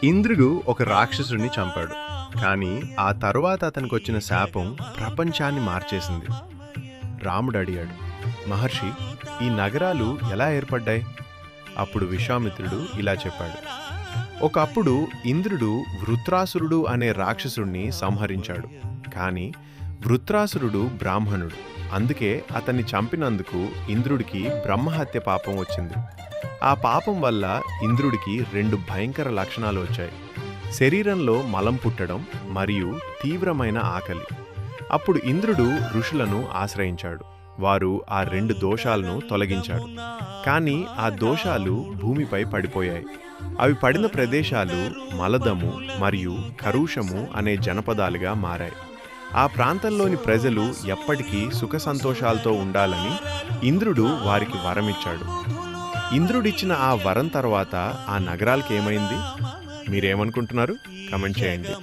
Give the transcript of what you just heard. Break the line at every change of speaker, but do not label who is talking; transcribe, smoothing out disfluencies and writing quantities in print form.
ఇంద్రుడు ఒక రాక్షసుడిని చంపాడు. కానీ ఆ తరువాత అతనికొచ్చిన శాపం ప్రపంచాన్ని మార్చేసింది. రాముడు అడిగాడు, మహర్షి, ఈ నగరాలు ఎలా ఏర్పడ్డాయి? అప్పుడు విశ్వామిత్రుడు ఇలా చెప్పాడు. ఒకప్పుడు ఇంద్రుడు వృత్రాసురుడు అనే రాక్షసుడిని సంహరించాడు. కానీ వృత్రాసురుడు బ్రాహ్మణుడు. అందుకే అతన్ని చంపినందుకు ఇంద్రుడికి బ్రహ్మహత్య పాపం వచ్చింది. ఆ పాపం వల్ల ఇంద్రుడికి 2 భయంకర లక్షణాలు వచ్చాయి: శరీరంలో మలం పుట్టడం మరియు తీవ్రమైన ఆకలి. అప్పుడు ఇంద్రుడు ఋషులను ఆశ్రయించాడు. వారు ఆ 2 దోషాలను తొలగించాడు. కానీ ఆ దోషాలు భూమిపై పడిపోయాయి. అవి పడిన ప్రదేశాలు మలదము మరియు కరుషము అనే జనపదాలుగా మారాయి. ఆ ప్రాంతంలోని ప్రజలు ఎప్పటికీ సుఖ సంతోషాలతో ఉండాలని ఇంద్రుడు వారికి వరమిచ్చాడు. ఇంద్రుడిచ్చిన ఆ వరం తర్వాత ఆ నగరాలకి ఏమైంది? మీరేమనుకుంటున్నారు? కమెంట్ చేయండి.